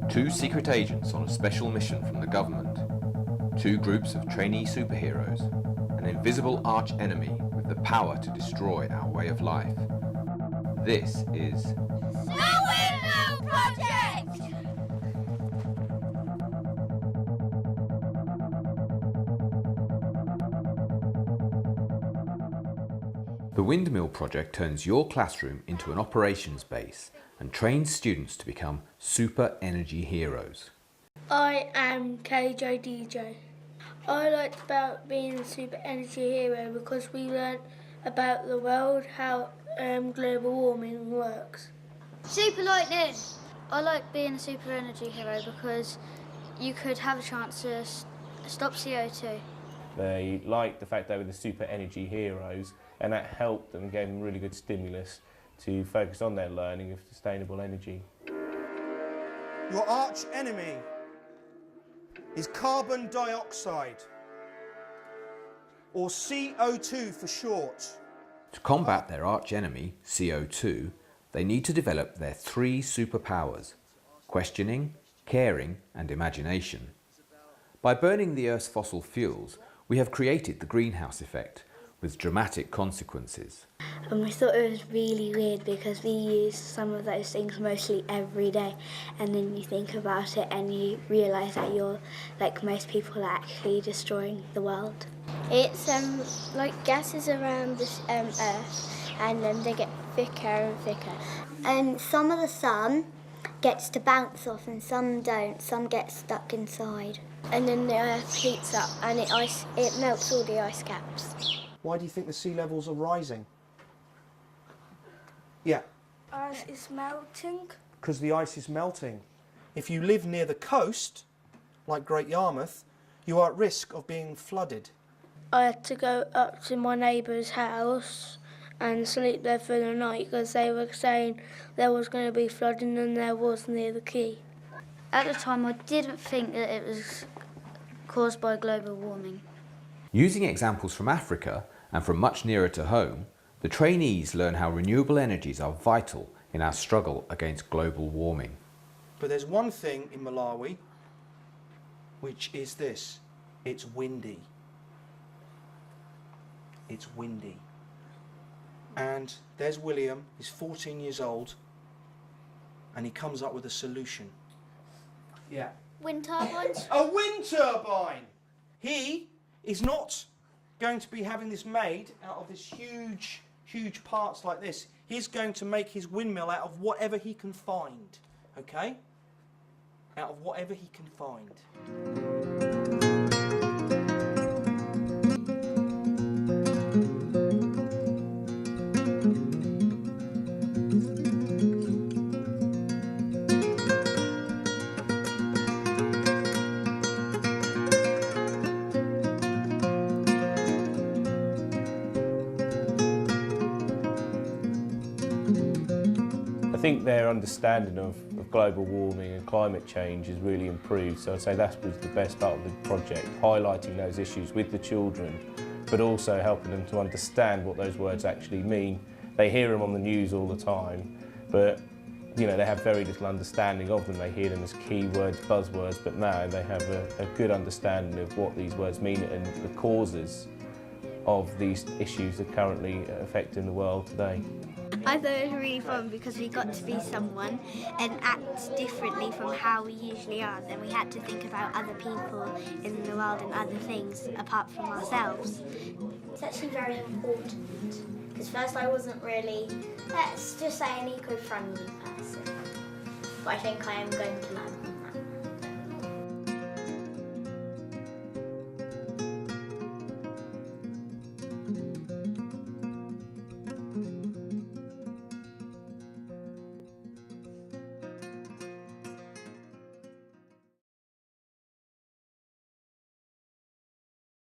Two secret agents on a special mission from the government, two groups of trainee superheroes, an invisible arch-enemy with the power to destroy our way of life. This is the Windmill Project! The Windmill Project turns your classroom into an operations base and trains students to become super energy heroes. I am KJDJ. I liked about being a super energy hero because we learnt about the world, how global warming works. Super lightning! I like being a super energy hero because you could have a chance to stop CO2. They liked the fact they were the super energy heroes, and that helped them and gave them really good stimulus to focus on their learning of sustainable energy. Your arch enemy is carbon dioxide, or CO2 for short. To combat their arch enemy, CO2, they need to develop their three superpowers: questioning, caring, and imagination. By burning the Earth's fossil fuels, we have created the greenhouse effect, with dramatic consequences. And we thought it was really weird because we use some of those things mostly every day, and then you think about it and you realise that you're, like most people, are actually destroying the world. It's like gases around this Earth, and then they get thicker and thicker. And some of the sun gets to bounce off and some don't, some get stuck inside. And then the Earth heats up and it melts all the ice caps. Why do you think the sea levels are rising? Yeah. Ice is melting. Because the ice is melting. If you live near the coast, like Great Yarmouth, you are at risk of being flooded. I had to go up to my neighbour's house and sleep there for the night because they were saying there was going to be flooding, and there was near the quay. At the time, I didn't think that it was caused by global warming. Using examples from Africa and from much nearer to home, the trainees learn how renewable energies are vital in our struggle against global warming. But there's one thing in Malawi, which is this: it's windy. It's windy. And there's William, he's 14 years old, and he comes up with a solution. Yeah. Wind turbines? A wind turbine! He is not going to be having this made out of this huge parts like this. He's going to make his windmill out of whatever he can find, okay? Out of whatever he can find. I think their understanding of global warming and climate change has really improved, so I'd say that was the best part of the project, highlighting those issues with the children, but also helping them to understand what those words actually mean. They hear them on the news all the time, but you know, they have very little understanding of them. They hear them as keywords, buzzwords, but now they have a good understanding of what these words mean and the causes of these issues that are currently affecting the world today. I thought it was really fun because we got to be someone and act differently from how we usually are. Then we had to think about other people in the world and other things apart from ourselves. It's actually very important because first I wasn't really, let's just say, an eco-friendly person. But I think I am going to learn